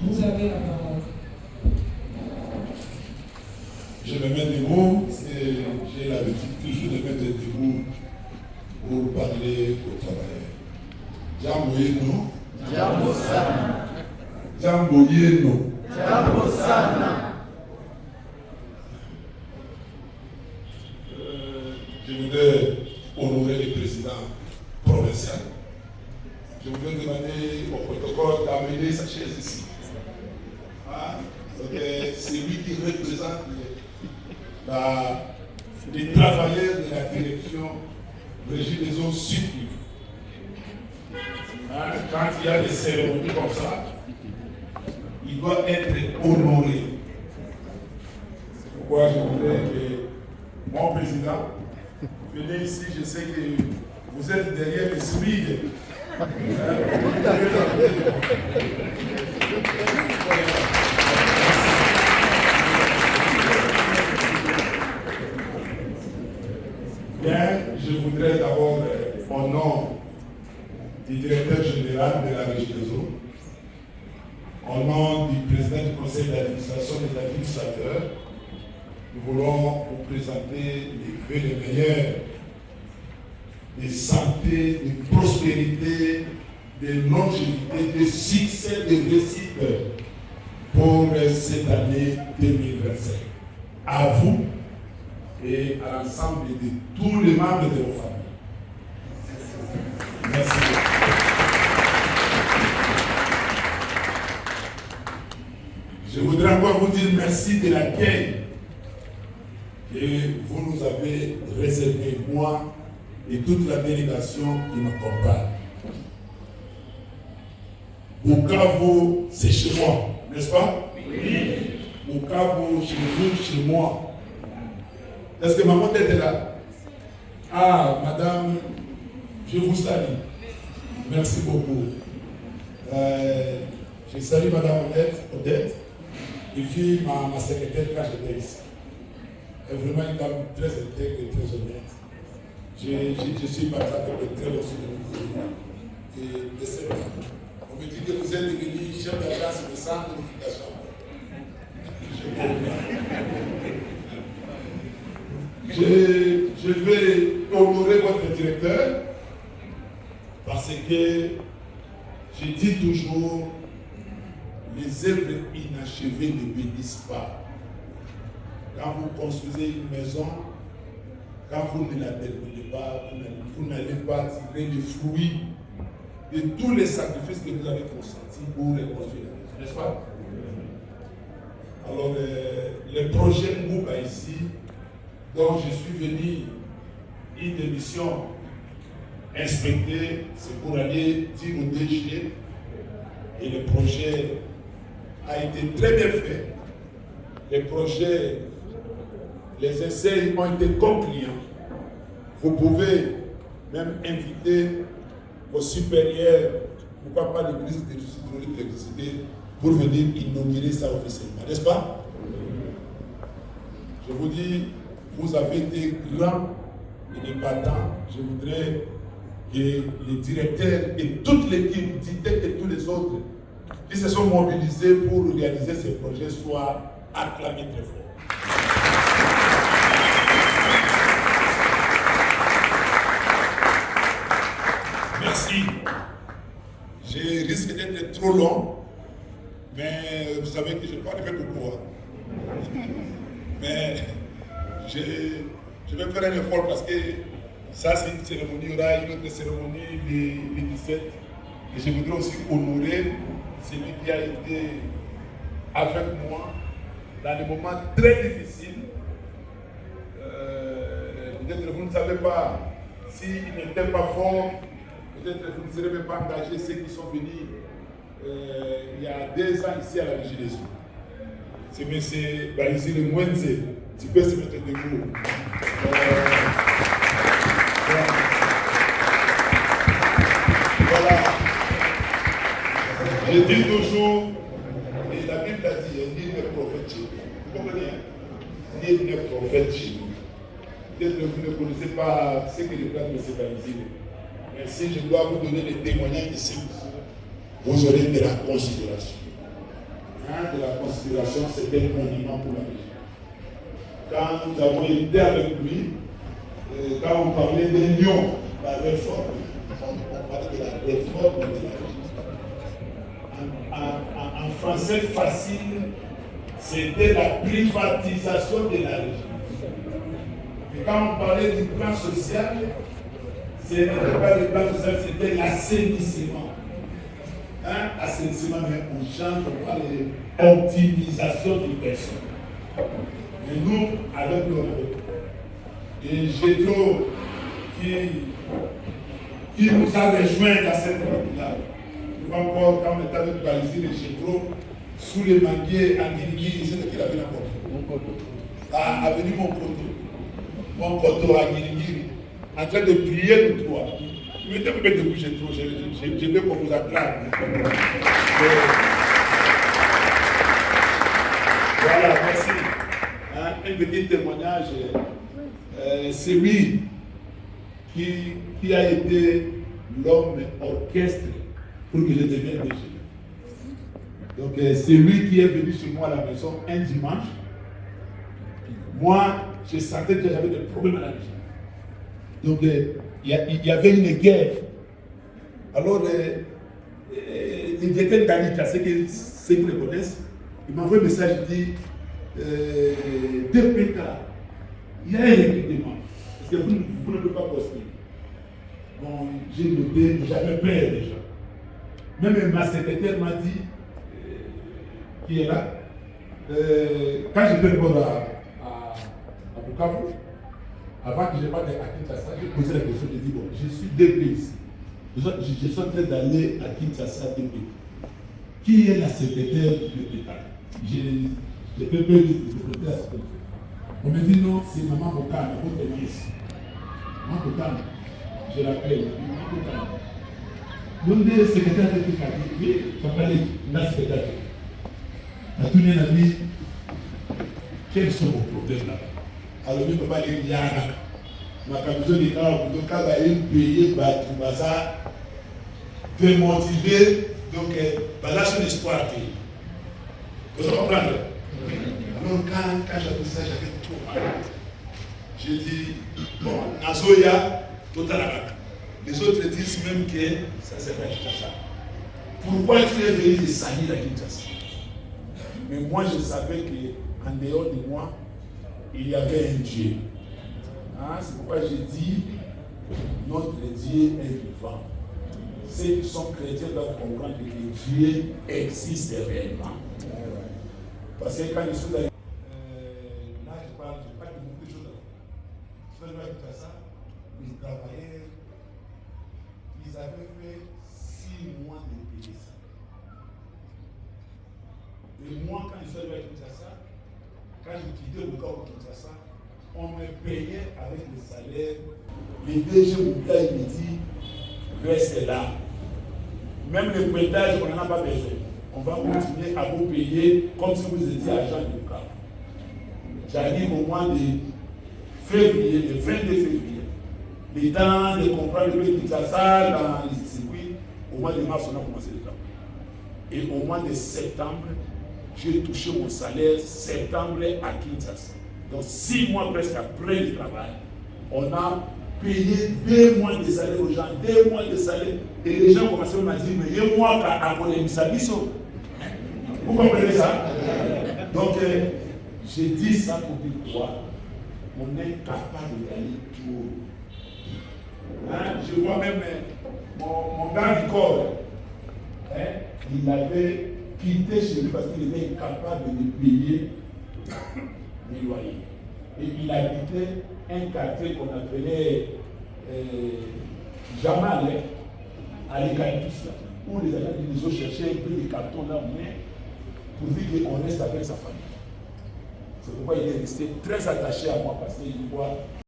Vous avez la parole. Je me mets debout, parce que j'ai l'habitude toujours de mettre debout pour parler aux travailleurs. Jamboyeno. Jambosana. Jamboyeno. Jambosana. Je voudrais honorer le président provincial. Je voudrais demander au protocole d'amener sa chaise ici. C'est lui qui représente les travailleurs de la direction Régie des eaux sud. Quand il y a des cérémonies comme ça, il doit être honoré. C'est pourquoi je voudrais que mon président, venez ici, je sais que vous êtes derrière les SMIG. Bien, je voudrais d'abord, au nom du directeur général de la Régie des eaux, au nom du président du conseil d'administration et des administrateurs, nous voulons vous présenter les vœux les meilleurs de santé, de prospérité, de longévité, de succès, de réussite pour cette année 2025. À vous et à l'ensemble de tous les membres de vos familles. Merci. Je voudrais encore vous dire merci de l'accueil que vous nous avez réservé, moi et toute la délégation qui m'accompagne. Bukavu, c'est chez moi, n'est-ce pas? Oui. Bukavu, chez vous, chez moi. Est-ce que maman était là? Ah, madame, je vous salue. Merci beaucoup. Je salue madame Odette, et puis ma secrétaire quand j'étais ici. Elle est vraiment une dame très intègre et très honnête. Je suis partage de très bons souvenirs de cette dame. On me dit que vous êtes devenu chef d'agence de centre d'éducation. Je vais honorer votre directeur parce que je dis toujours les œuvres inachevées ne bénissent pas. Quand vous construisez une maison, quand vous ne la terminez pas, vous n'allez pas tirer les fruits de tous les sacrifices que vous avez consentis pour reconstruire la maison, n'est-ce pas? Alors, le projet Mouba ici, dont je suis venu une démission inspecter, c'est pour aller dire au DG, et le projet a été très bien fait. Le projet, les essais ont été concluants. Vous pouvez même inviter vos supérieurs, pourquoi pas le ministre de l'électricité, pour venir inaugurer ça officiellement, n'est-ce pas? Je vous dis, vous avez été grands et des battants. Je voudrais que les directeurs et toute l'équipe, Ditek et tous les autres, qui se sont mobilisés pour réaliser ces projets, soient acclamés très fort. Merci. Je risque d'être trop long, mais vous savez que je parle de beaucoup. Mais je vais faire un effort parce que ça c'est une cérémonie, il y aura une autre cérémonie le 17. Et je voudrais aussi honorer celui qui a été avec moi dans des moments très difficiles. Peut-être vous ne savez pas, s'il n'était pas fort, peut-être vous ne serez même pas engagé ceux qui sont venus il y a 2 ans ici à la Régie des eaux. C'est M. Baïzi le Mwenze. Tu peux se mettre debout. Voilà. Je dis toujours, et la Bible a dit, il y a un prophète chez nous. Vous comprenez? Il y a un prophète chez nous. Peut-être que vous ne connaissez pas ce que le plan de M. Baïzi. Mais si je dois vous donner des témoignages ici, vous aurez de la considération. de la considération, c'était un monument pour la région. Quand nous avons été avec lui, quand on parlait des lions, la réforme, on parlait de la réforme de la région. En français facile, c'était la privatisation de la région. Et quand on parlait du plan social, ce n'était pas le plan social, c'était l'assainissement. Assainissement, mais on change, on parle d'optimisation du personne. Et nous, avec nous, et Gétro qui nous a rejoint dans cette groupe-là. Nous encore, quand on était avec Balisir et Gétro, sous les manguiers en Guinée, c'est qui avait la porte. Mon coteau. Avenue Mon coteau à Guinée, en train de prier pour toi. Je vais te mettre debout, Gétro, je veux qu'on vous acclame. Voilà, merci. Un petit témoignage. C'est lui qui a été l'homme orchestre pour que je devienne DG. Donc c'est lui qui est venu chez moi à la maison un dimanche. Moi, je sentais que j'avais des problèmes à la maison. Donc il y avait une guerre. Alors les directeurs d'Anita, ceux qui me connaissent, ils m'ont envoyé un message, il dit DPK, il y a un recrutement. Parce que vous ne pouvez pas poster. Bon, j'ai noté, j'avais peur déjà. Même ma secrétaire m'a dit, qui est là, quand je vais répondre à Bukavu, avant que je parte à Kinshasa, j'ai posé la question, j'ai dit, bon, je suis DP ici. Je suis en train d'aller à Kinshasa DP. Qui est la secrétaire de l'État? Je peux pas dire la secrétaire. On me dit non, c'est Maman Bokana, votre nièce. Maman Bokana, je l'appelle, Maman Bokana. L'une des secrétaires de l'État dit, oui, je vais parler de la secrétaire. La tournée n'a dit, quels sont vos problèmes là? Alors, je ne peux pas dire, il y a ma camisole de camp, donc quand il y a payé, ça démotivé, donc là c'est l'espoir. Vous comprenez? Alors quand j'ai vu ça, j'avais trop mal. J'ai dit, bon, Nazoya, total. Les autres disent même que ça c'est pas Kinshasa. Pourquoi tu es venu de salir à Kinshasa? Mais moi je savais qu'en dehors de moi, il y avait un Dieu. C'est pourquoi j'ai dit, notre Dieu est vivant. Ceux qui sont chrétiens doivent comprendre que Dieu existe réellement. Parce que quand je suis là, je parle de beaucoup de choses. Je fais le ça, ils travaillaient, ils avaient fait 6 mois de pays. Et moi, quand je suis arrivé à Kinshasa, quand j'ai quitté le corps de Kinshasa, on me payait avec le salaire. Les DG Mouka, il me dit, reste là. Même le prêtage, on n'en a pas besoin. On va continuer à vous payer comme si vous étiez agent de Mouka. J'arrive au mois de février, le 22 février. Le temps de comprendre le Kinshasa dans les circuits, au mois de mars, on a commencé le travail. Et au mois de septembre, j'ai touché mon salaire septembre à Kinshasa. Donc 6 mois presque après le travail, on a payé 2 mois de salaire aux gens, 2 mois de salaire. Et les gens commençaient à me dire, mais il y a moi qui a abonné Misabiso. Vous comprenez ça? Donc, j'ai dit ça pour dire quoi? On est capable d'aller tout. Je vois même mon gars du corps. Il avait quitté chez lui parce qu'il était incapable de payer les loyers. Et il habitait un quartier qu'on appelait Jamal, à l'Eucalyptus, où les agents ils ont cherché un peu de carton là, mais pour dire qu'on reste avec sa famille. C'est pourquoi il est resté très attaché à moi parce qu'il voit